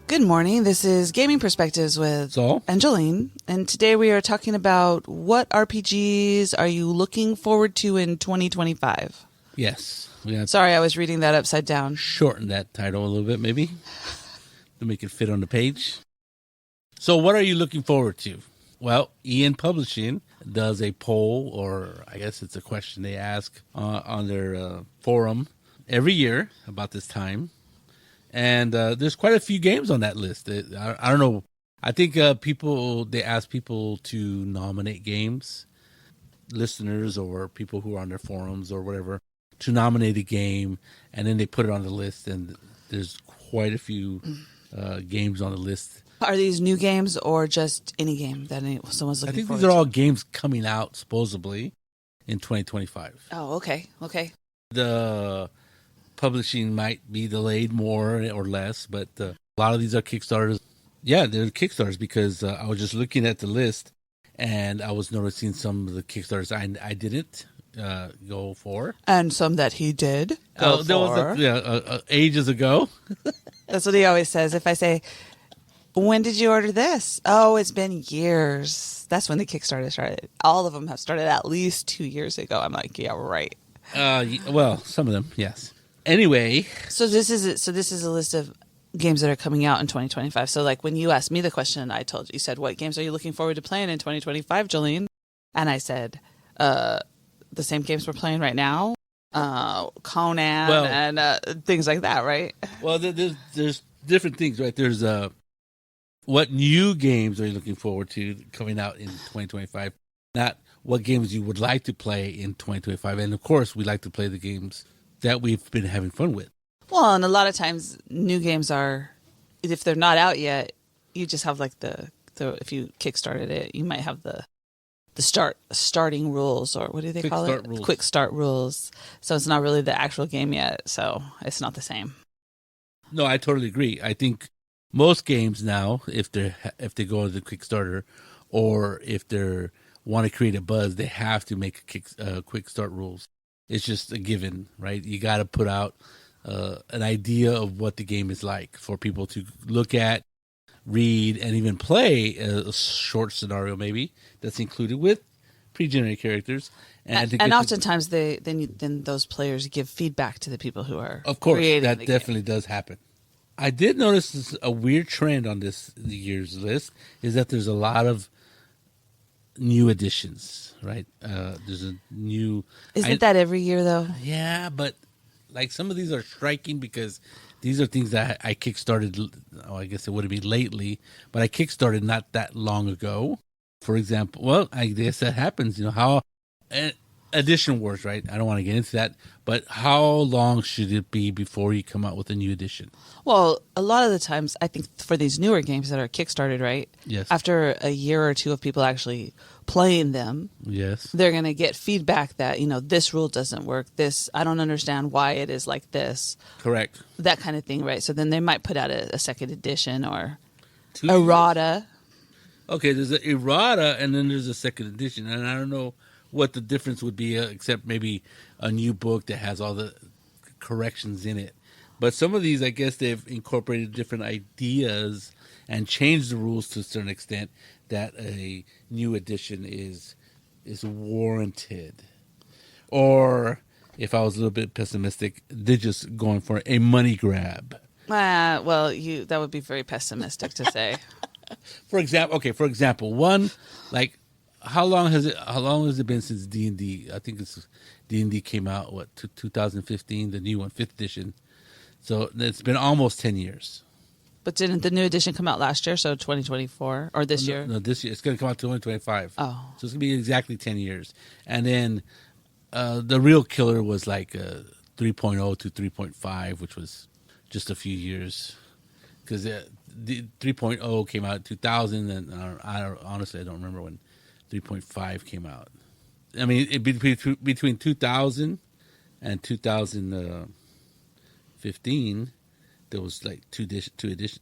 Good morning. This is Gaming Perspectives with Saul and Jolene. And today we are talking about what RPGs are you looking forward to in 2025? Yes. We have Sorry, I was reading that upside down. shorten that title a little bit, maybe, to make it fit on the page. So what are you looking forward to? Well, Ian Publishing does a poll, or I guess it's a question they ask on their forum every year about this time. And there's quite a few games on that list. I don't know. I think they ask people to nominate games, listeners or people who are on their forums or whatever, to nominate a game, and then they put it on the list. And there's quite a few games on the list. Are these new games or just any game that someone's looking I think forward these are to? all games coming out supposedly in 2025. Oh, okay. The publishing might be delayed more or less, but a lot of these are Kickstarters. Yeah, they're Kickstarters because I was just looking at the list and I was noticing some of the Kickstarters I didn't go for. And some that he did go There for. was ages ago. That's what he always says. If I say, when did you order this? Oh, it's been years. That's when the Kickstarter started. All of them have started at least 2 years ago. I'm like, yeah, right. Well, some of them, yes. Anyway, So this is a list of games that are coming out in 2025. So like when you asked me the question, I told you said, what games are you looking forward to playing in 2025, Jolene? And I said, the same games we're playing right now, Conan and things like that, right? well, there's different things, right? There's what new games are you looking forward to coming out in 2025? Not what games you would like to play in 2025. And of course, we like to play the games that we've been having fun with. Well, and a lot of times new games are, if they're not out yet, you just have like the if you kickstarted it, you might have the starting rules, or what do they call it? Rules. Quick start rules. So it's not really the actual game yet. So it's not the same. No, I totally agree. I think most games now, if they go to the Kickstarter, or if they want to create a buzz, they have to make quick start rules. It's just a given, right? You got to put out an idea of what the game is like for people to look at, read, and even play a short scenario maybe that's included with pre-generated characters. And oftentimes then those players give feedback to the people who are of course, creating that the definitely does happen. I did notice a weird trend on the year's list is that there's a lot of new additions, right? There's a new... Isn't that every year, though? Yeah, but like some of these are striking because these are things that I kickstarted. Oh, I guess it would have been lately, but I kickstarted not that long ago. For example, well, I guess that happens. You know how edition works, right? I don't want to get into that, but how long should it be before you come out with a new edition? Well, a lot of the times, I think for these newer games that are kickstarted, right? Yes. After a year or two of people actually playing them, Yes. they're going to get feedback that, this rule doesn't work. This, I don't understand why it is like this. Correct. That kind of thing, right? So then they might put out a second edition or errata. Okay, there's an errata and then there's a second edition, and I don't know what the difference would be, except maybe a new book that has all the corrections in it. But some of these, I guess they've incorporated different ideas and changed the rules to a certain extent that a new edition is warranted. Or, if I was a little bit pessimistic, they're just going for a money grab. Well, that would be very pessimistic to say. For example, one, like, how long has it been since D&D? I think it's D&D came out 2015, the new one, 5th edition. So it's been almost 10 years. But didn't the new edition come out last year? So 2024 or this year? No, this year. It's going to come out 2025. Oh, so it's going to be exactly 10 years. And then the real killer was like 3.0 to 3.5, which was just a few years. Because the 3.0 came out in 2000, and honestly, I don't remember when 3.5 came out. I mean, between 2000 and 2015, there was like two editions.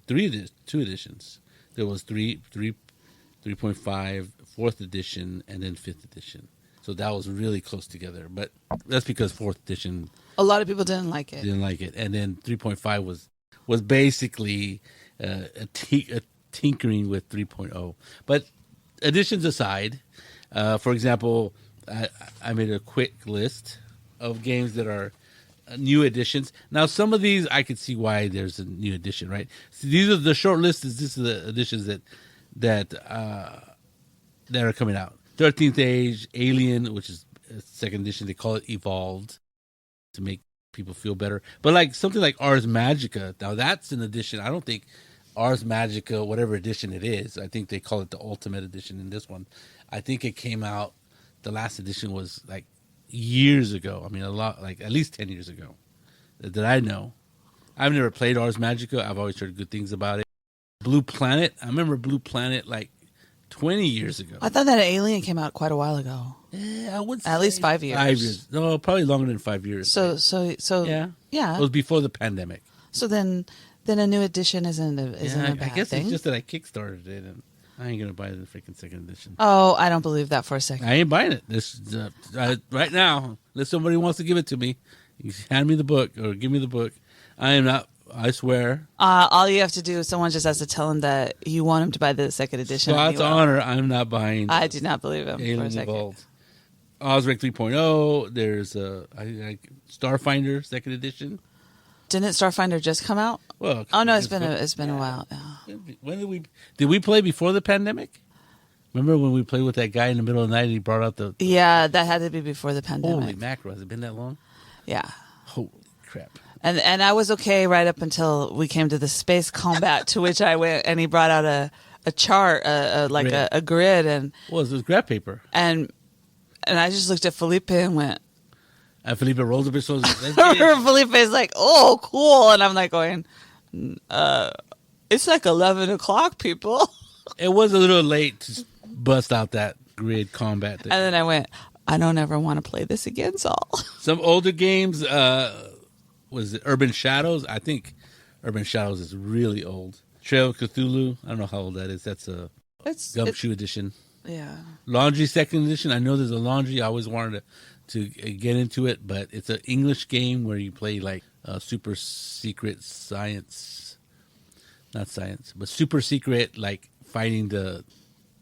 There was 3.5, 4th edition, and then 5th edition. So that was really close together. But that's because 4th edition, a lot of people didn't like it. And then 3.5 was basically a tinkering with 3.0. But additions aside, for example, I made a quick list of games that are new additions. Now, some of these I could see why there's a new addition, right? So these are the short list. This is the additions that are coming out. 13th Age, Alien, which is a second edition. They call it Evolved to make people feel better. But like something like Ars Magica, now that's an edition. I don't think Ars Magica, whatever edition it is, I think they call it the Ultimate Edition in this one. I think it came out, the last edition was like years ago. I mean, a lot, like at least 10 years ago that I know. I've never played Ars Magica. I've always heard good things about it. Blue Planet. I remember Blue Planet like 20 years ago. I thought that Alien came out quite a while ago. Yeah, I would say at least 5 years. 5 years. No, probably longer than 5 years. So yeah. It was before the pandemic. So then a new edition isn't a bad I guess thing. it's just that I Kickstarted it, and I ain't gonna buy the freaking second edition. Oh, I don't believe that for a second. I ain't buying it. This right now. Unless somebody wants to give it to me, you hand me the book or give me the book. I am not. I swear. All you have to do is someone just has to tell him that you want him to buy the second edition. God's honor, I'm not buying. I do not believe him Alien for a second. Evolved. Osric 3.0. There's Starfinder second edition. Didn't Starfinder just come out? Well, it's been a while. Yeah. When did we play before the pandemic? Remember when we played with that guy in the middle of the night and he brought out the Yeah, that had to be before the pandemic. Holy mackerel, has it been that long? Yeah. Holy crap. And I was okay right up until we came to the space combat, to which I went, and he brought out a chart, a grid, and well, it was graph paper. And I just looked at Felipe and went. And Felipe rolls up his shoulders. Felipe's like, "Oh, cool," and I'm like going, "It's like 11 o'clock, people." It was a little late to bust out that grid combat thing. And then I went, "I don't ever want to play this again, Saul." Some older games. Was it Urban Shadows? I think Urban Shadows is really old. Trail of Cthulhu. I don't know how old that is. That's a Gumshoe edition. Yeah. Laundry second edition. I know there's a Laundry. I always wanted to get into it, but it's an English game where you play like super secret science. Not science, but super secret, like fighting the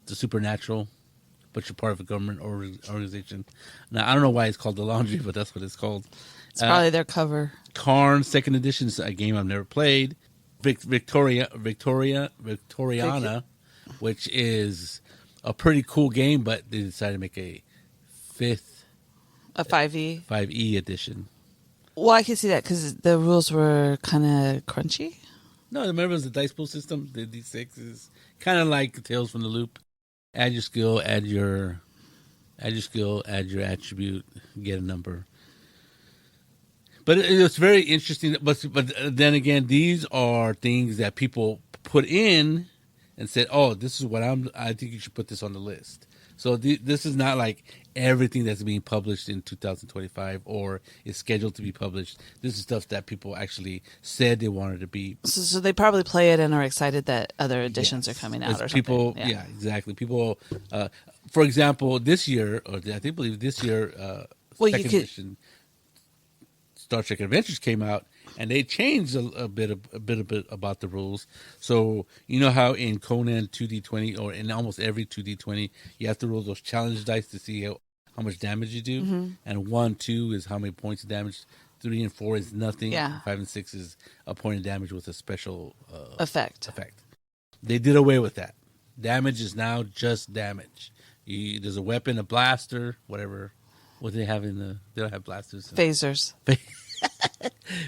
supernatural, but you're part of a government organization. Now, I don't know why it's called the Laundry, but that's what it's called. It's probably their cover. Karn second edition is a game I've never played. Victoriana, which is a pretty cool game, but they decided to make a 5e edition. Well, I can see that because the rules were kind of crunchy. No, remember it was the dice pool system. The D6 is kind of like Tales from the Loop. Add your skill, add your attribute, get a number. But it's very interesting. But then again, these are things that people put in and said, "Oh, this is what I think you should put this on the list." So this is not like everything that's being published in 2025 or is scheduled to be published. This is stuff that people actually said they wanted to be. So they probably play it and are excited that other editions are coming out or people, something. Yeah, exactly. People, for example, this year, second edition Star Trek Adventures came out, and they changed a bit about the rules. So you know how in Conan 2D20 or in almost every 2D20 you have to roll those challenge dice to see how much damage you do, and 1, 2 is how many points of damage. 3 and 4 is nothing. Yeah. 5 and 6 is a point of damage with a special effect. They did away with that. Damage is now just damage. There's a weapon, a blaster, whatever. What do they have in the? They don't have blasters. Phasers.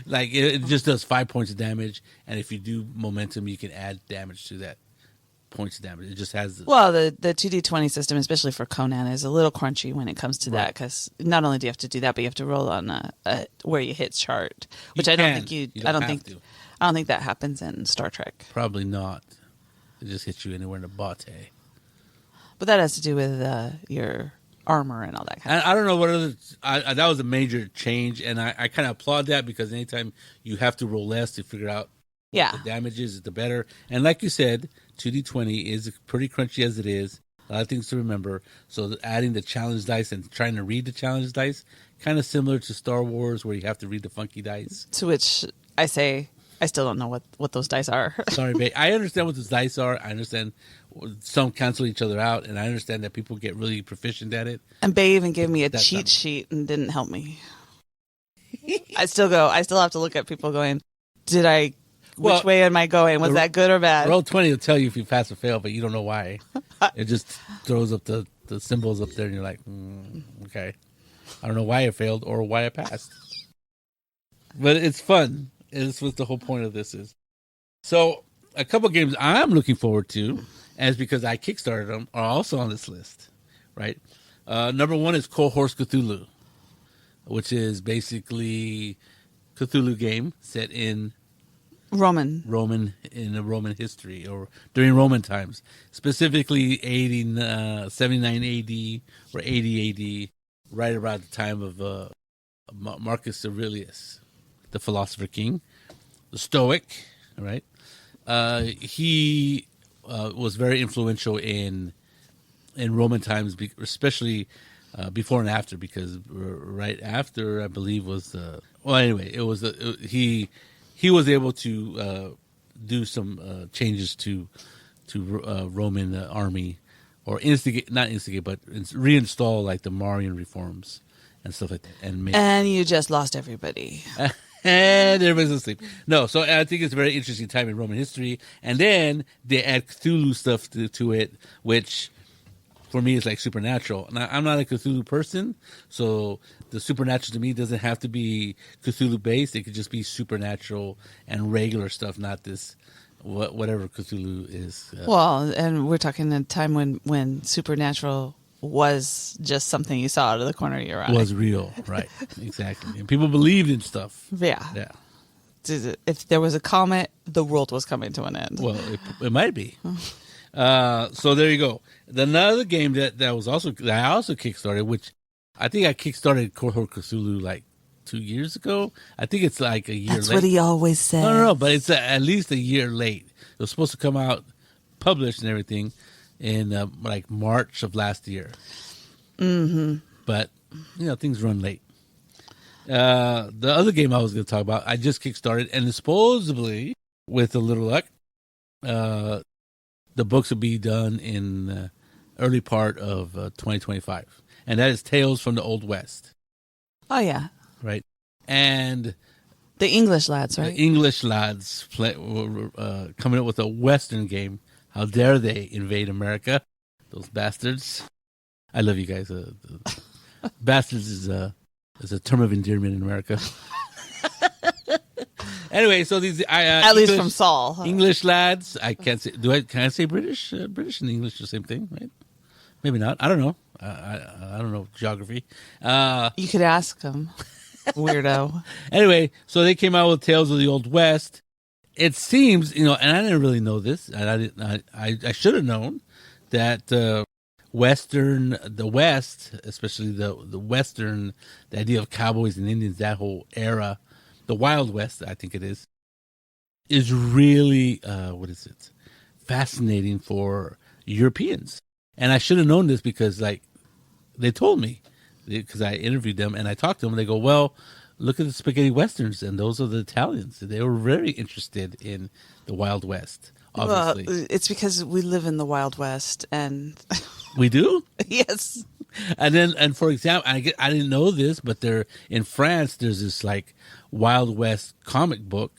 Like it just does 5 points of damage, and if you do momentum, you can add damage to that points of damage. It just has. The 2D20 system, especially for Conan, is a little crunchy when it comes to that because not only do you have to do that, but you have to roll on a where you hit chart, which I don't think that happens in Star Trek. Probably not. It just hits you anywhere in the bate. But that has to do with your armor and all that kind of stuff. I don't know what other. That was a major change, and I kind of applaud that because anytime you have to roll less to figure out what the damage is, the better. And like you said, 2D20 is pretty crunchy as it is. A lot of things to remember. So adding the challenge dice and trying to read the challenge dice, kind of similar to Star Wars where you have to read the funky dice. To which I say, I still don't know what those dice are. Sorry, babe. I understand what those dice are. I understand some cancel each other out, and I understand that people get really proficient at it. And Bay even gave me a cheat sheet and didn't help me. I still have to look at people going, which way am I going? Was that good or bad? Roll 20 will tell you if you pass or fail, but you don't know why. It just throws up the symbols up there, and you're like, okay. I don't know why I failed or why I passed. But it's fun. It's what the whole point of this is. So a couple games I'm looking forward to, as because I kickstarted them, are also on this list, right? Number one is Cohorts Cthulhu, which is basically Cthulhu game set in Roman history or during Roman times, specifically 79 AD or 80 AD, right around the time of Marcus Aurelius, the philosopher king, the Stoic, right? He was very influential in Roman times, especially before and after, because right after, I believe, was he was able to do some changes to Roman army, or reinstall like the Marian reforms and stuff like that. And you just lost everybody. And everybody's asleep. No, so I think it's a very interesting time in Roman history. And then they add Cthulhu stuff to it, which for me is like supernatural. Now, I'm not a Cthulhu person, so the supernatural to me doesn't have to be Cthulhu based. It could just be supernatural and regular stuff, not this whatever Cthulhu is. Well, and we're talking a time when supernatural was just something you saw out of the corner of your eye. Was real, right? Exactly. And people believed in stuff. Yeah. If there was a comet, the world was coming to an end. Well, it might be. So there you go. Another game that I also kickstarted, which I think I kickstarted Cohort Cthulhu like 2 years ago. I think it's like a year late. That's what he always said. No, but it's at least a year late. It was supposed to come out, published and everything, in like March of last year. Mm-hmm. But, things run late. The other game I was going to talk about, I just kickstarted, and supposedly, with a little luck, the books will be done in early part of 2025. And that is Tales from the Old West. Oh, yeah. Right. And the English lads, right? The English lads coming up with a Western game. How dare they invade America? Those bastards. I love you guys. Bastards is a term of endearment in America. Anyway, so these at least from Saul, huh? English lads. I can't say. Can I say British? British and English are the same thing, right? Maybe not. I don't know. I don't know geography. You could ask them, weirdo. Anyway, so they came out with Tales of the Old West. It seems, and I didn't really know this, and I should have known that the West, especially the Western, the idea of cowboys and Indians, that whole era, the Wild West, I think it is really fascinating for Europeans. And I should have known this because, like, they told me, because I interviewed them and I talked to them. And they go, well, look at the spaghetti westerns, and those are the Italians. They were very interested in the Wild West, obviously. Well, it's because we live in the Wild West, and we do? Yes. And for example, I didn't know this, but in France, there's this like Wild West comic book.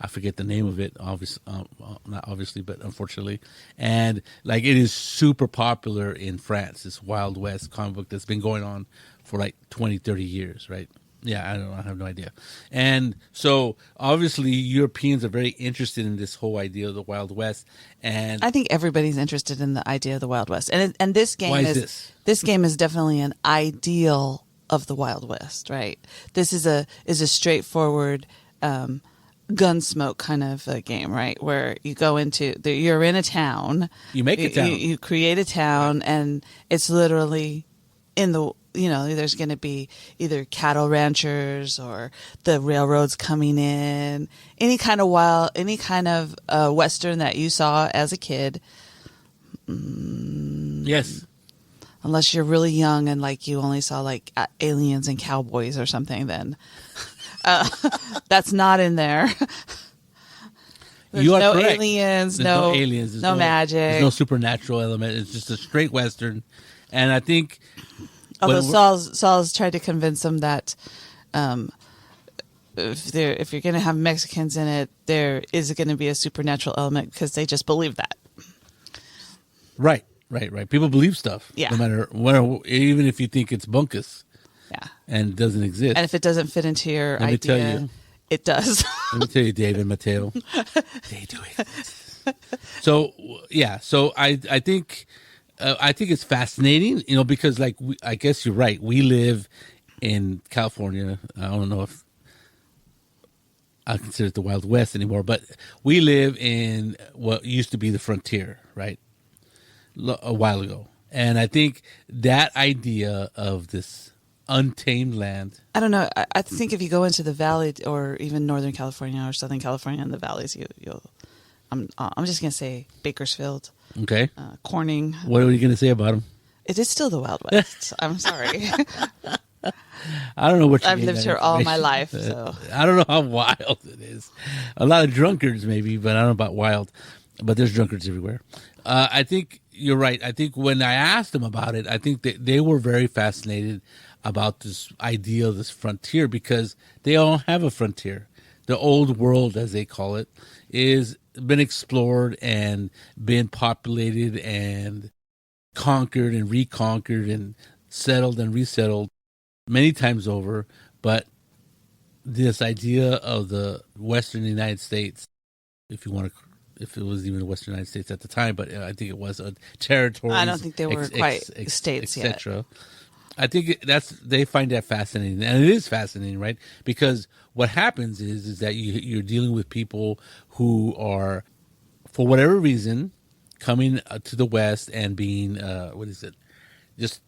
I forget the name of it, not obviously, but unfortunately. And like it is super popular in France, this Wild West comic book that's been going on for like 20, 30 years, right? Yeah, I don't know. I have no idea. And so obviously Europeans are very interested in this whole idea of the Wild West. And I think everybody's interested in the idea of the Wild West. And this game why is this game is definitely an ideal of the Wild West, right? This is a straightforward Gunsmoke kind of a game, right? Where you go you're in a town. You make a town. You create a town, and it's literally in the, there's going to be either cattle ranchers or the railroads coming in, any kind of Western that you saw as a kid. Yes. Unless you're really young and like you only saw like aliens and cowboys or something, then that's not in there. There's you are no correct. aliens, There's no aliens, there's no magic. There's no supernatural element. It's just a straight Western. And I think, Although Saul's tried to convince them that if you're going to have Mexicans in it, there is going to be a supernatural element because they just believe that. Right. People believe stuff. Yeah. No matter what, even if you think it's bunkus. Yeah. And doesn't exist. And if it doesn't fit into your Let me idea, tell you. It does. Let me tell you, Dave and Mateo, they do exist. So yeah, so I think it's fascinating, because I guess you're right. We live in California. I don't know if I consider it the Wild West anymore, but we live in what used to be the frontier, right? A while ago, and I think that idea of this untamed land. I don't know. I think if you go into the valley or even Northern California or Southern California in the valleys, you'll. I'm just gonna say Bakersfield. Okay. Corning. What are you gonna say about them? It is still the Wild West. I'm sorry. I don't know what I've lived here all my life, so I don't know how wild it is. A lot of drunkards, maybe, but I don't know about wild. But there's drunkards everywhere. I think you're right. I think when I asked them about it, I think that they were very fascinated about this idea of this frontier because they all have a frontier. The old world, as they call it, is been explored and been populated and conquered and reconquered and settled and resettled many times over. But this idea of the Western United States, if you want to, if it was even the Western United States at the time, but I think it was a territory. I don't think they were quite states yet. Etc. I think they find that fascinating, and it is fascinating, right? Because what happens is that you're dealing with people who are, for whatever reason, coming to the West and being just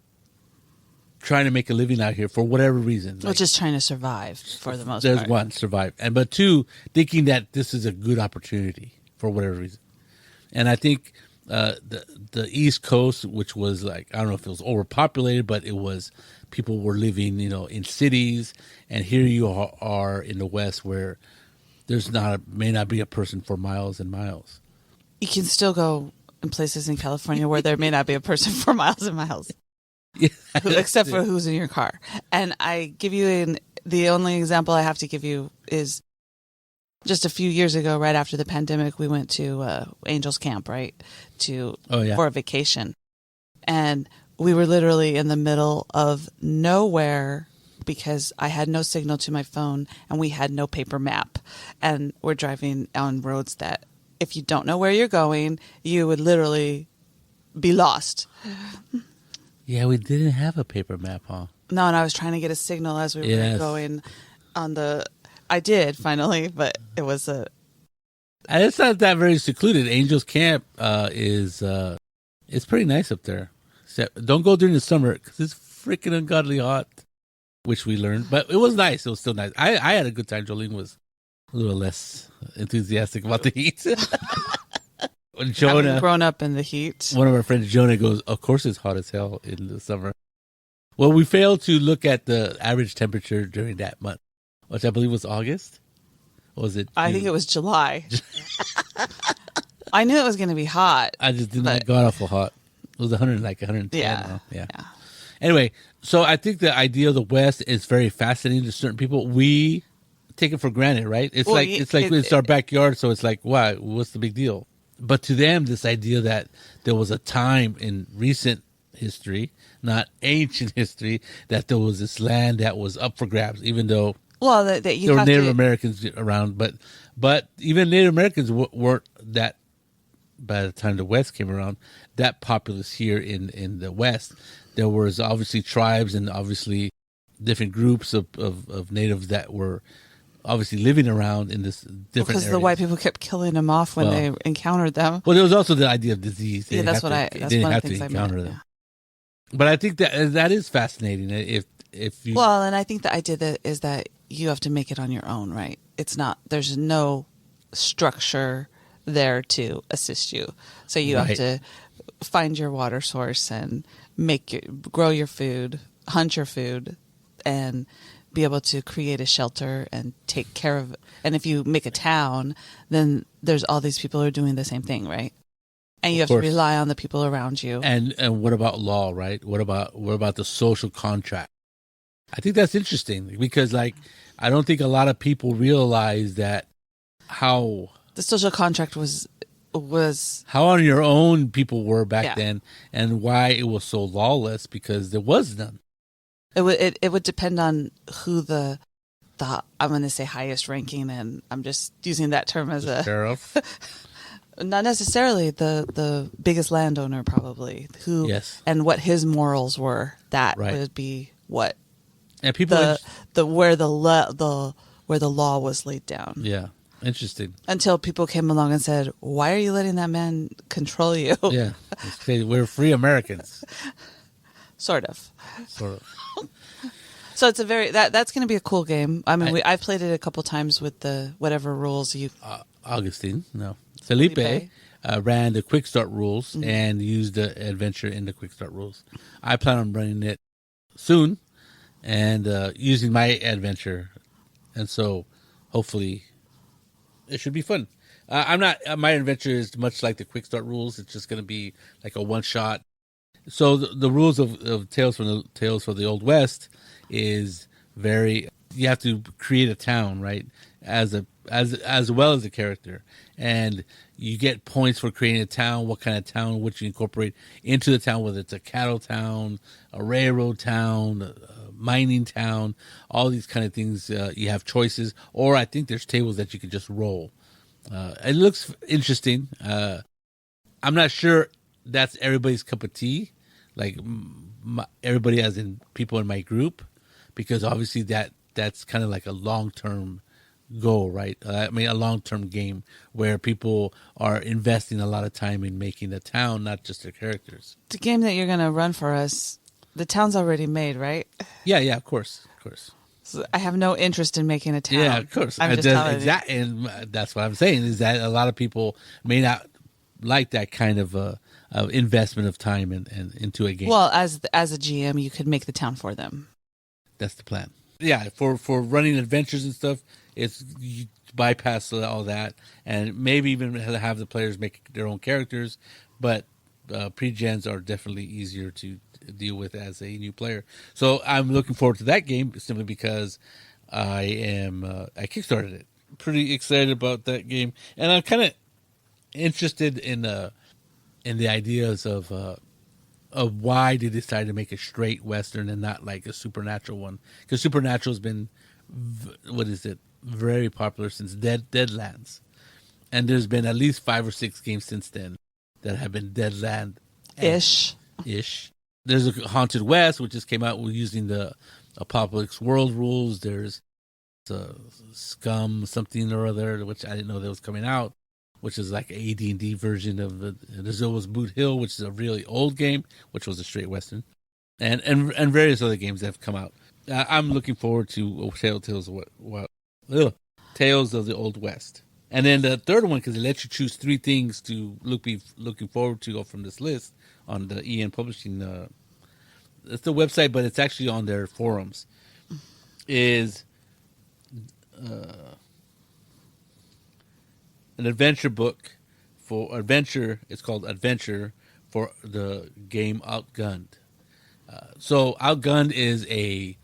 trying to make a living out here for whatever reason. Well, just trying to survive for the most part. There's one, survive, but two, thinking that this is a good opportunity for whatever reason. And I think the East Coast, which was I don't know if it was overpopulated, but it was, people were living, in cities, and here you are in the West where there's may not be a person for miles and miles. You can still go in places in California where there may not be a person for miles and miles. Yeah, except for who's in your car. And I give you the only example I have to give you is just a few years ago, right after the pandemic, we went to Angels Camp, right? For a vacation. And we were literally in the middle of nowhere because I had no signal to my phone and we had no paper map. And we're driving on roads that if you don't know where you're going, you would literally be lost. Yeah, we didn't have a paper map, huh? No, and I was trying to get a signal as we were going on the... I did, finally, but it was a... And it's not that very secluded. Angels Camp is... it's pretty nice up there. Except, don't go during the summer because it's freaking ungodly hot, which we learned. But it was nice. It was still nice. I had a good time. Jolene was a little less enthusiastic about the heat. When Jonah, having grown up in the heat, one of our friends, Jonah, goes, of course it's hot as hell in the summer. Well, we failed to look at the average temperature during that month, which I believe was August. Or was it June? I think it was July. I knew it was going to be hot. I just did not got awful hot. It was 110. Yeah. Anyway, so I think the idea of the West is very fascinating to certain people. We take it for granted, right? It's it's our backyard, so it's like, why? What's the big deal? But to them, this idea that there was a time in recent history, not ancient history, that there was this land that was up for grabs, even though that there were Native Americans around. But even Native Americans weren't that, by the time the West came around, that populous here in the West. There was obviously tribes and obviously different groups of natives that were obviously living around in this different because areas. The white people kept killing them off when they encountered them. Well, there was also the idea of disease. They that's one of the things I encounter them. Yeah. But I think that is fascinating. If you and I think the idea is that you have to make it on your own, right? It's not. There's no structure there to assist you, so you have to find your water source and grow your food, hunt your food, and be able to create a shelter and take care of it. And if you make a town, then there's all these people who are doing the same thing, right? And you have to rely on the people around you. And what about law, right? What about the social contract? I think that's interesting because, like, I don't think a lot of people realize that how the social contract was how on your own people were back then, and why it was so lawless because there was none. It would depend on who the I'm going to say highest ranking, and I'm just using that term as a sheriff. Not necessarily the biggest landowner, probably and what his morals were. That would be what. And people where the law was laid down. Yeah, interesting. Until people came along and said, "Why are you letting that man control you?" Yeah, we're free Americans. Sort of. So it's a that's going to be a cool game. I mean, I've played it a couple times with the whatever rules you. Felipe ran the quick start rules and used the adventure in the quick start rules. I plan on running it soon. And using my adventure, and so hopefully it should be fun. My adventure is much like the quick start rules. It's just going to be like a one shot. So the rules of Tales from the Old West is you have to create a town, right? As well as a character, and you get points for creating a town. What kind of town would you incorporate into the town? Whether it's a cattle town, a railroad town, a mining town, all these kind of things. You have choices, or I think there's tables that you can just roll. It looks interesting. I'm not sure that's everybody's cup of tea, like everybody as in people in my group, because obviously that's kind of like a long-term goal, right? I mean, a long-term game where people are investing a lot of time in making a town, not just their characters. The game that you're going to run for us, the town's already made, right? Yeah, of course. So I have no interest in making a town. Yeah, of course. I'm just telling you. And that's what I'm saying, is that a lot of people may not like that kind of investment of time and into a game. Well, as a GM, you could make the town for them. That's the plan. Yeah, for running adventures and stuff, it's you bypass all that, and maybe even have the players make their own characters. But pre-gens are definitely easier to deal with as a new player. So I'm looking forward to that game simply because I kickstarted it. Pretty excited about that game, and I'm kind of interested in the ideas of why they decided to make a straight Western and not like a supernatural one, because supernatural has been very popular since Deadlands, and there's been at least 5 or 6 games since then that have been Deadland ish. There's a Haunted West, which just came out using the Apocalypse World rules. There's Scum something or other, which I didn't know that was coming out, which is like an AD&D version of it. There's always Boot Hill, which is a really old game, which was a straight Western, and various other games that have come out. I'm looking forward to Tales of the Old West. And then the third one, because it lets you choose 3 things to be looking forward to from this list on the EN Publishing. It's the website, but it's actually on their forums. Is an adventure book for adventure. It's called Adventure for the game Outgunned. So Outgunned is a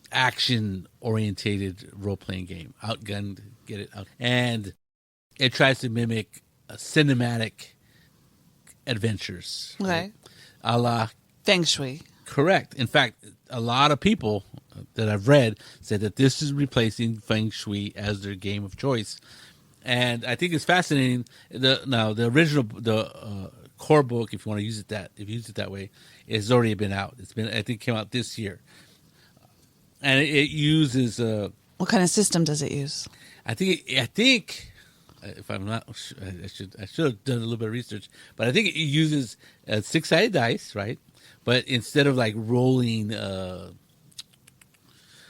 action orientated role playing game. Outgunned, get it out, and it tries to mimic cinematic adventures. Okay, right? A la Feng Shui. Correct. In fact, a lot of people that I've read said that this is replacing Feng Shui as their game of choice, and I think it's fascinating. The original core book, if you want to use it that way, has already been out. I think it came out this year, and it uses what kind of system does it use? I think if I'm not, I should have done a little bit of research, but I think it uses 6-sided dice, right? But instead of like rolling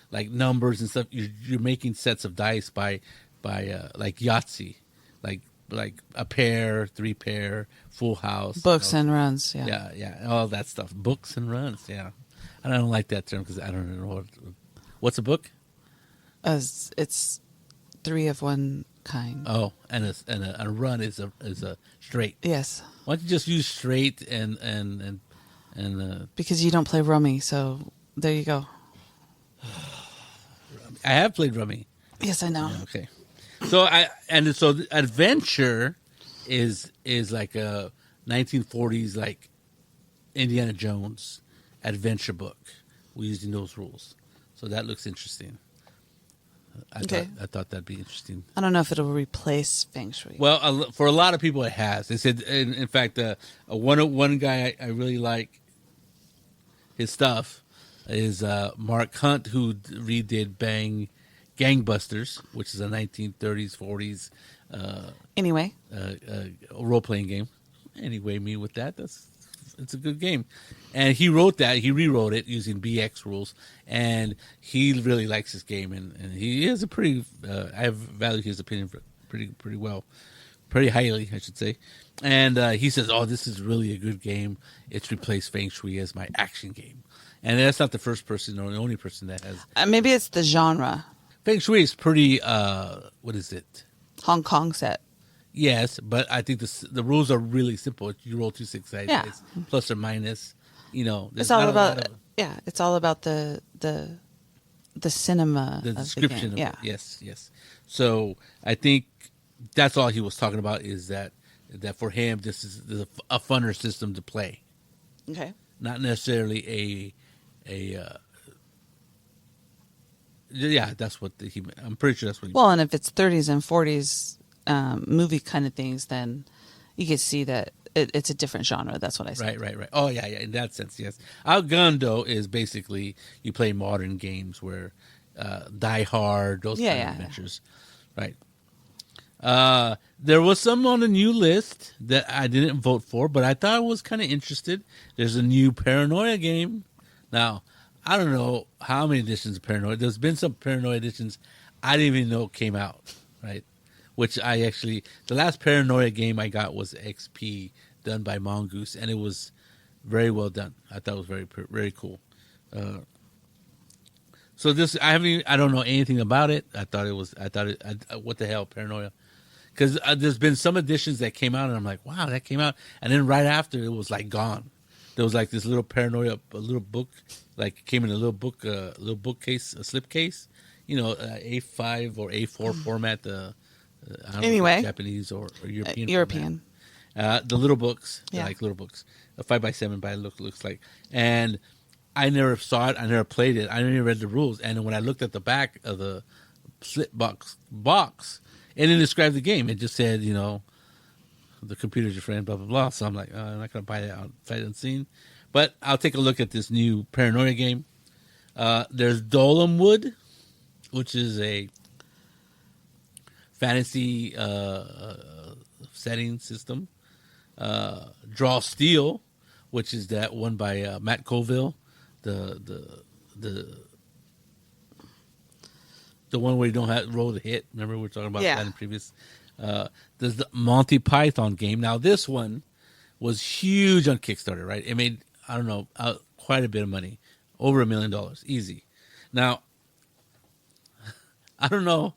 like numbers and stuff, you're making sets of dice by like Yahtzee, like a pair, 3 pair, full house, books and runs, yeah, all that stuff, books and runs, yeah. I don't like that term because I don't know what's a book. As it's three of one kind. Oh, and a run is a straight. Yes. Why don't you just use straight and because you don't play rummy, so there you go. I have played rummy. Yes, I know. Yeah, okay. So adventure is like a 1940s like Indiana Jones adventure book. We're using those rules, so that looks interesting. I thought that'd be interesting. I don't know if it'll replace Feng Shui. Well, for a lot of people, it has. They said, in fact, one guy I really like his stuff is Mark Hunt, who redid Gangbusters, which is a 1930s, 40s Anyway. role-playing game. Anyway, me with that, it's a good game. And he wrote that. He rewrote it using BX rules, and he really likes this game. And he has a pretty. I have valued his opinion pretty well, pretty highly, I should say. And he says, "Oh, this is really a good game. It's replaced Feng Shui as my action game." And that's not the first person or the only person that has. Maybe it's the genre. Feng Shui is pretty. What is it? Hong Kong set. Yes, but I think the rules are really simple. You roll 2 6-sided dice, plus or minus. You know, it's all about it's all about the cinema, the description of it. Yes. So I think that's all he was talking about is that for him this is a funner system to play. Okay. Not necessarily that's what I'm pretty sure that's what. Well, and if it's 30s and 40s movie kind of things, then you can see that it's a different genre. That's what I said. Right. Oh, yeah. In that sense, yes. Outgunned is basically you play modern games where Die Hard, those kind of adventures. Right. There was some on the new list that I didn't vote for, but I thought I was kind of interested. There's a new Paranoia game. Now, I don't know how many editions of Paranoia. There's been some Paranoia editions I didn't even know came out, right? Which the last Paranoia game I got was XP, done by Mongoose, and it was very well done. I thought it was very, very cool. So this, I don't know anything about it. What the hell, Paranoia? Because there's been some editions that came out, and I'm like, wow, that came out, and then right after it was like gone. There was like this little Paranoia, a little book, like came in a little bookcase, a slipcase, A5 or A4 format. I don't know if it's Japanese or European. The little books, like little books, a 5x7 by looks like. And I never saw it. I never played it. I never read the rules. And when I looked at the back of the slip box, it didn't describe the game. It just said, the computer's your friend, blah, blah, blah. So I'm like, I'm not going to buy it out sight unseen. But I'll take a look at this new Paranoia game. There's Dolemwood, which is a fantasy setting system. Draw Steel, which is that one by Matt Colville, the one where you don't have roll the hit. Remember we were talking about that in previous. There's the Monty Python game. Now this one was huge on Kickstarter, right? It made quite a bit of money, over $1 million, easy. Now I don't know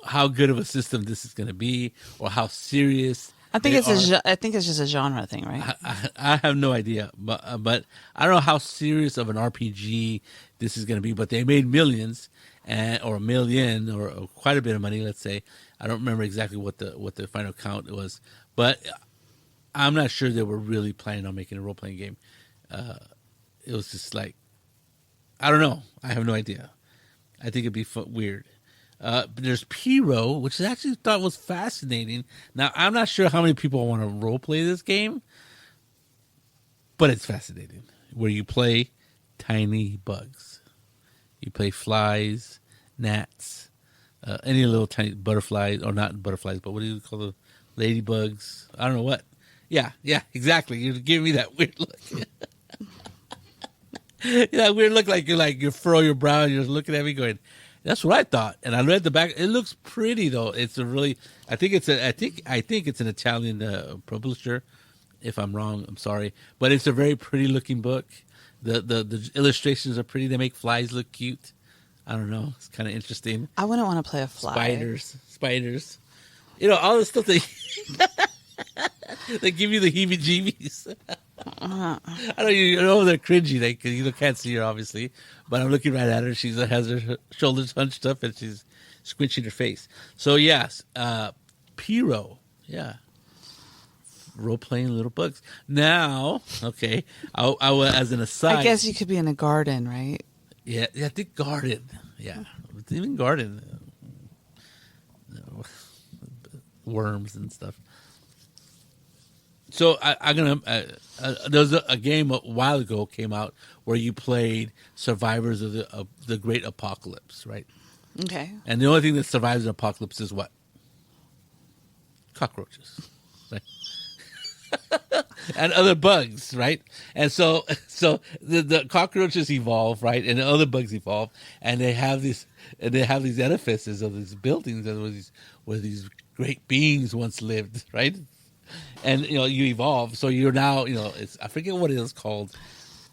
how good of a system this is going to be, or how serious. I think it's just a genre thing, right? I have no idea, but I don't know how serious of an RPG this is going to be. But they made millions, or $1 million, or quite a bit of money. Let's say I don't remember exactly what the final count was, but I'm not sure they were really planning on making a role playing game. It was just like, I don't know. I have no idea. I think it'd be weird. There's Pyro, which I actually thought was fascinating. Now, I'm not sure how many people want to role play this game, but it's fascinating. Where you play tiny bugs. You play flies, gnats, any little tiny butterflies, or not butterflies, but what do you call the ladybugs? I don't know what. Yeah, exactly. You're giving me that weird look. Weird look like you furrow your brow and you're looking at me going, that's what I thought. And I read the back. It looks pretty though. It's a really, I think it's an Italian publisher. If I'm wrong, I'm sorry. But it's a very pretty looking book. The illustrations are pretty. They make flies look cute. I don't know. It's kind of interesting. I wouldn't want to play a fly. Spiders. You know, all the stuff they give you the heebie-jeebies. I know they're cringy. You can't see her obviously, but I'm looking right at her. She has her shoulders hunched up and she's squinching her face. So yes, Piro, yeah, role playing little bugs. Now, okay, I as an aside, I guess you could be in a garden, right? Yeah, I think garden. Yeah, even garden, worms and stuff. So I'm gonna. There was a game a while ago came out where you played survivors of the Great Apocalypse, right? Okay. And the only thing that survives an apocalypse is what? Cockroaches, right? And other bugs, right? And so the cockroaches evolve, right? And the other bugs evolve, and they have these edifices of these buildings where these great beings once lived, right? And you evolve, so you're now I forget what it is called.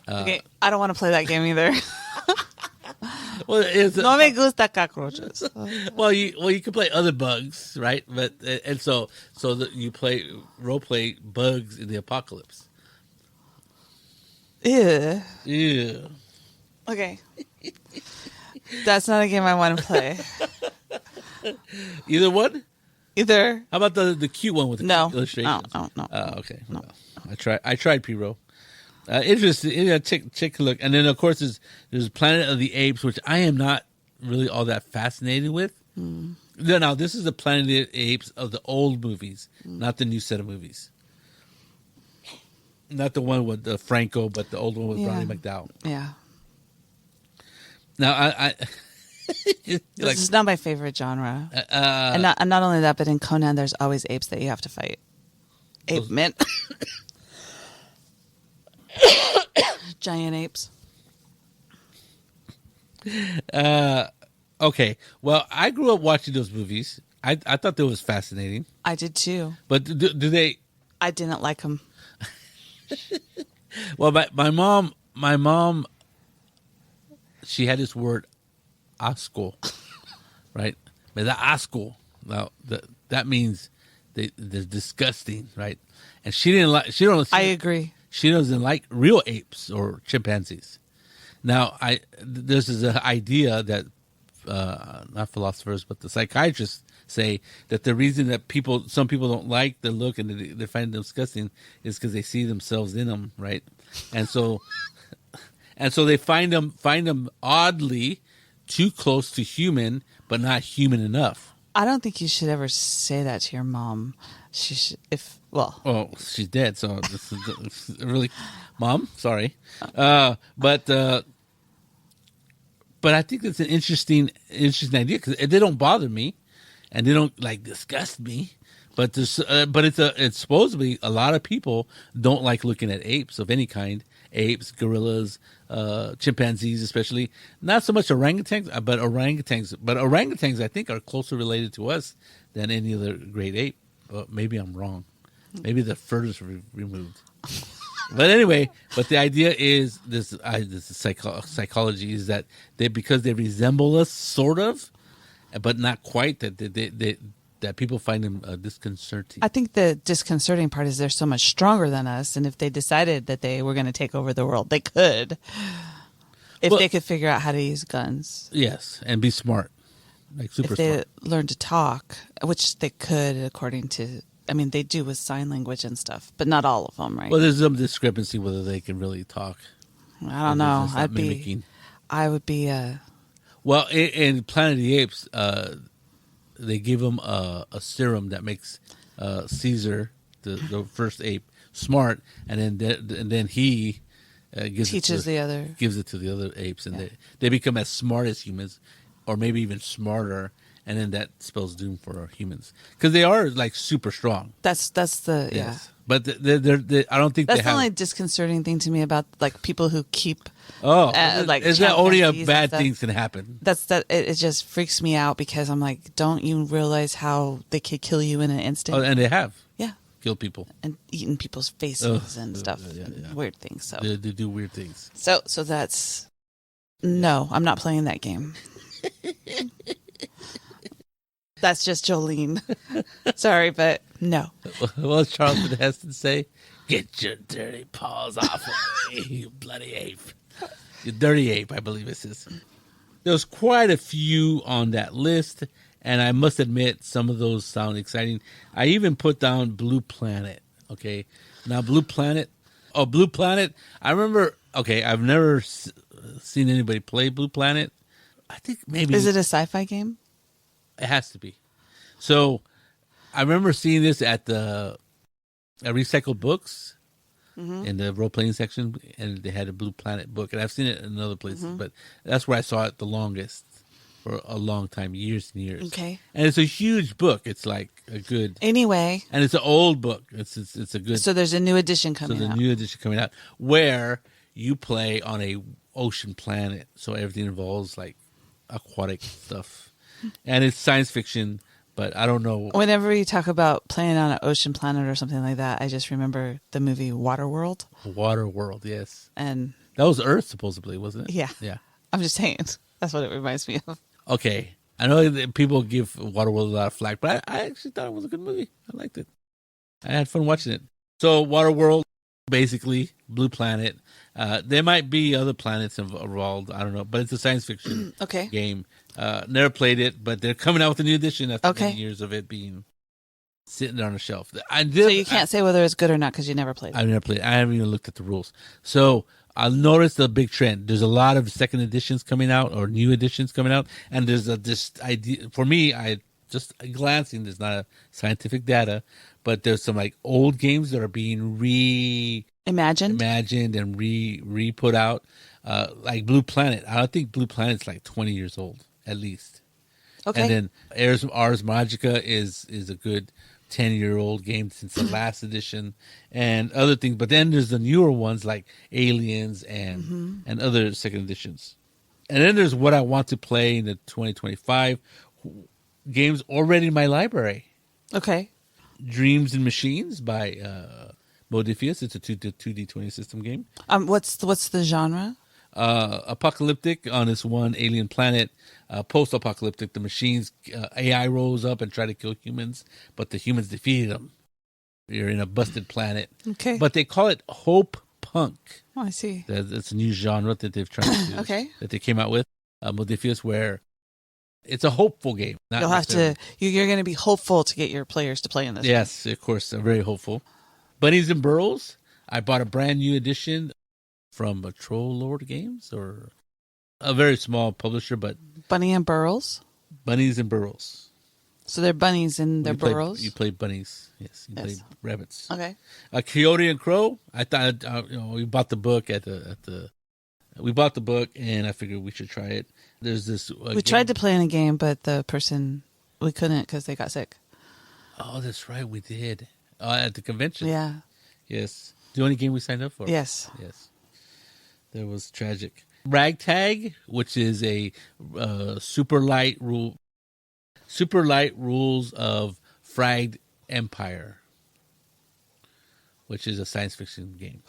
Okay, I don't want to play that game either. Well, no me gusta cockroaches. well, you can play other bugs, right? But and so you role play bugs in the apocalypse. Ew. Yeah. Okay. That's not a game I want to play. Either one. Either. How about the cute one with the illustrations? No. Okay. No. I tried Piro. Interesting. Take a look. And then of course there's Planet of the Apes, which I am not really all that fascinated with. Now this is the Planet of the Apes of the old movies, not the new set of movies. Not the one with Franco, but the old one with Ronnie McDowell. Yeah. Now I this is not my favorite genre. And not only that, but in Conan, there's always apes that you have to fight. Ape men. Giant apes. Okay. Well, I grew up watching those movies. I thought that was fascinating. I did too. But do they? I didn't like them. Well, my mom, she had this word, asco, right? Me da asco. Now that means they're disgusting, right? And she didn't like. I agree. She doesn't like real apes or chimpanzees. Now, this is an idea that not philosophers, but the psychiatrists say that the reason that some people don't like the look and they find them disgusting is because they see themselves in them, right? And so they find them oddly too close to human, but not human enough. I don't think you should ever say that to your mom. She should, Oh, she's dead, so this is really, Mom. Sorry, but I think it's an interesting idea because they don't bother me, and they don't disgust me. But it's supposedly a lot of people don't like looking at apes of any kind, apes, gorillas, chimpanzees, especially. Not so much orangutans, but orangutans. But orangutans, I think, are closer related to us than any other great ape. But maybe I'm wrong. Maybe the furthest removed. But anyway, the idea is this psychology is that because they resemble us, sort of, but not quite. That people find them disconcerting. I think the disconcerting part is they're so much stronger than us, and if they decided that they were going to take over the world, they could. If they could figure out how to use guns. Yes, and be smart, super smart. If they learn to talk, which they could, according to. I mean, they do with sign language and stuff, but not all of them, right? Well, there's some discrepancy whether they can really talk. I don't know. I would be. Well, in Planet of the Apes, they give him a serum that makes Caesar, the first ape, smart, and then he gives it to the other apes, and they become as smart as humans, or maybe even smarter. And then that spells doom for our humans because they are super strong. That's the yes. But I don't think that's the only disconcerting thing to me about people who keep. Is that only bad things can happen? It just freaks me out because I'm like, don't you realize how they could kill you in an instant? Oh, and they have. Yeah. kill people and eating people's faces and stuff, yeah. weird things. So They do weird things. So that's no, I'm not playing that game. That's just Jolene. Sorry, but no. What does Charlton Heston say? Get your dirty paws off of me, you bloody ape. You dirty ape, I believe it says. There's quite a few on that list, and I must admit some of those sound exciting. I even put down Blue Planet. Okay, now Blue Planet. I remember. Okay, I've never seen anybody play Blue Planet. I think maybe Is it a sci-fi game? it has to be. So I remember seeing this at the Recycled Books in the role playing section, and they had a Blue Planet book, and I've seen it in other places, but that's where I saw it the longest for a long time, years and years. Okay, and it's a huge book. It's like a good anyway, and it's an old book. It's a good. So there's a new edition coming out. So the new edition coming out where you play on a ocean planet, so everything involves like aquatic stuff, and it's science fiction. But I don't know. Whenever you talk about playing on an ocean planet or something like that, I just remember the movie Waterworld. Waterworld, yes. And that was Earth, supposedly, wasn't it? Yeah. Yeah. I'm just saying. That's what it reminds me of. Okay. I know that people give Waterworld a lot of flack, but I actually thought it was a good movie. I liked it. I had fun watching it. So Waterworld, basically, Blue Planet. There might be other planets involved. I don't know. But it's a science fiction game. Never played it, but they're coming out with a new edition after many years of it being sitting on a shelf. So you can't say whether it's good or not because you never played it. I've never played it. I haven't even looked at the rules. So I've noticed a big trend. There's a lot of second editions coming out or new editions coming out. And there's this idea. For me, I just glancing, there's not a scientific data, but there's some like old games that are being imagined and re-put out. Like Blue Planet. I don't think Blue Planet's like 20 years old. At least. Okay. And then Ars Magica is a good 10-year-old game since the last edition and other things. But then there's the newer ones like Aliens and other second editions. And then there's what I want to play in the 2025 games already in my library. Okay. Dreams and Machines by Modiphius. It's a 2D20 system game. What's the genre? Apocalyptic on this one alien planet, post-apocalyptic. The machines, AI rose up and tried to kill humans, but the humans defeated them. You're in a busted planet. Okay. But they call it Hope Punk. Oh, I see. It's a new genre that they've tried to do. That they came out with, Modiphius, where it's a hopeful game. You'll have to, you're going to be hopeful to get your players to play in this. Yes, of course. I'm very hopeful. Bunnies and Burrows. I bought a brand new edition from Troll Lord Games, or a very small publisher, but Bunny and Burrows. Bunnies and Burrows. So they're bunnies and they're burrows. You play bunnies, yes. You play rabbits. Okay. Coyote and Crow. I thought we bought the book we bought the book, and I figured we should try it. There's this. We tried to play in a game, but the person we couldn't because they got sick. Oh, that's right, we did at the convention. Yeah. Yes. The only game we signed up for. Yes. Yes. That was tragic. Ragtag, which is a super light rules of Fragged Empire, which is a science fiction game.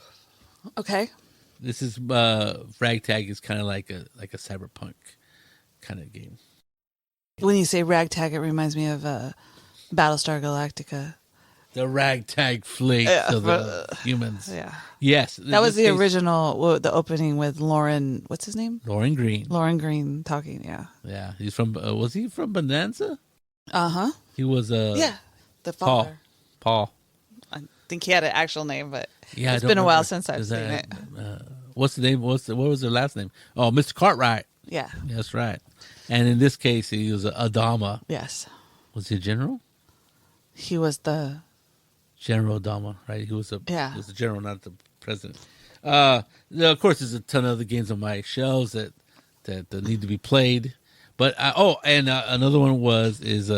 Okay. This is Ragtag is kind of like a cyberpunk kind of game. When you say Ragtag, it reminds me of Battlestar Galactica. The ragtag fleet of the humans. Yeah. Yes. That was the original, the opening with Lauren, what's his name? Lauren Green. Lauren Green talking, yeah. Yeah. He's from, was he from Bonanza? Uh-huh. He was, yeah, the father. Paul. I think he had an actual name, but yeah, it's been a while since I've seen it. What's the name? What was their last name? Oh, Mr. Cartwright. Yeah. That's right. And in this case, he was Adama. Yes. Was he a general? He was the... General Adama, right? He was the general, not the president. Of course, there's a ton of other games on my shelves that need to be played. But another one is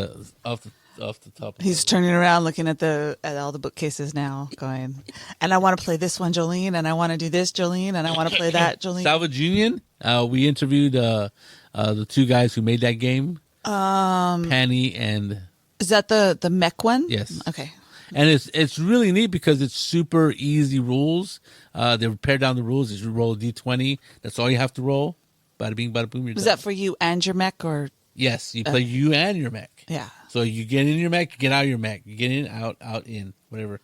off the top. He's turning around, looking at all the bookcases now, going, and I want to play this one, Jolene, and I want to do this, Jolene, and I want to play that, Jolene. Salvage Union. We interviewed the two guys who made that game, Penny and. Is that the mech one? Yes. Okay. And it's really neat because it's super easy rules. They pare down the rules. You roll a D20. That's all you have to roll. Bada bing, bada boom. Was that for you and your mech, or? Yes, you play you and your mech. Yeah. So you get in your mech, you get out of your mech. You get in, out, in, whatever.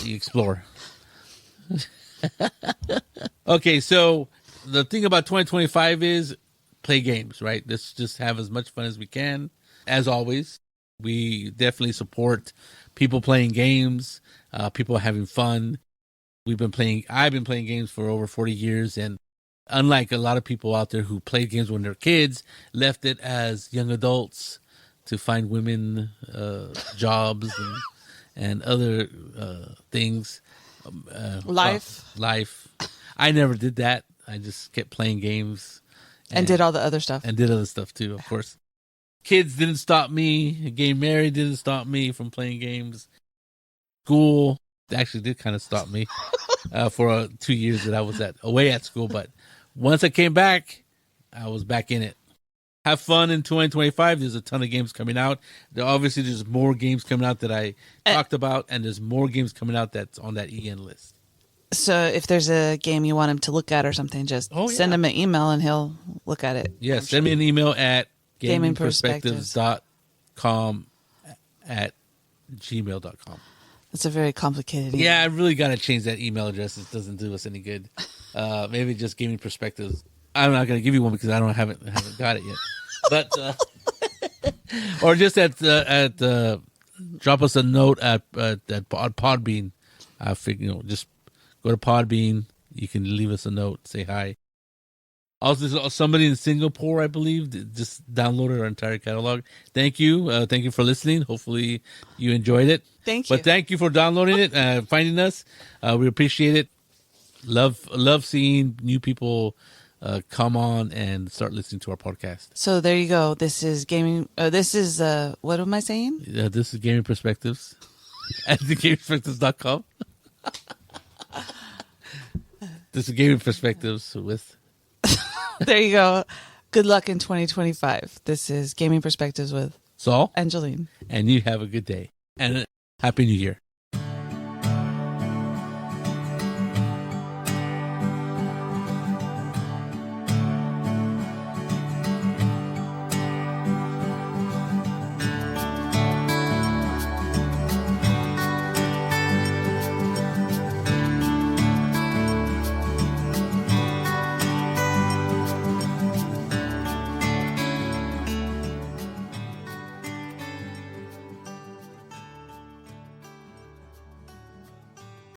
You explore. Okay, so the thing about 2025 is play games, right? Let's just have as much fun as we can. As always, we definitely support people playing games, people having fun. I've been playing games for over 40 years, and unlike a lot of people out there who played games when they're kids, left it as young adults to find women, jobs, and other things. Life. I never did that. I just kept playing games. And did all the other stuff. And did other stuff too, of course. Kids didn't stop me. Getting married didn't stop me from playing games. School actually did kind of stop me for 2 years that I was away at school. But once I came back, I was back in it. Have fun in 2025. There's a ton of games coming out. There's more games coming out that I talked about, and there's more games coming out that's on that EN list. So if there's a game you want him to look at or something, just send him an email and he'll look at it. Yeah, send me an email at gamingperspectives.com@gmail.com. It's a very complicated email. Yeah, I really got to change that email address. It doesn't do us any good. Maybe just Gaming Perspectives. I'm not going to give you one because I haven't got it yet. But or just drop us a note at Podbean. I figure, just go to Podbean. You can leave us a note, say hi. Also, somebody in Singapore, I believe, just downloaded our entire catalog. Thank you. Thank you for listening. Hopefully you enjoyed it. Thank you. But thank you for downloading it, finding us. We appreciate it. Love seeing new people come on and start listening to our podcast. So there you go. This is gaming. This is what am I saying? This is Gaming Perspectives at thegamingperspectives.com. This is Gaming Perspectives with. There you go. Good luck in 2025. This is Gaming Perspectives with Saul and Jolene. And you have a good day and a Happy New Year.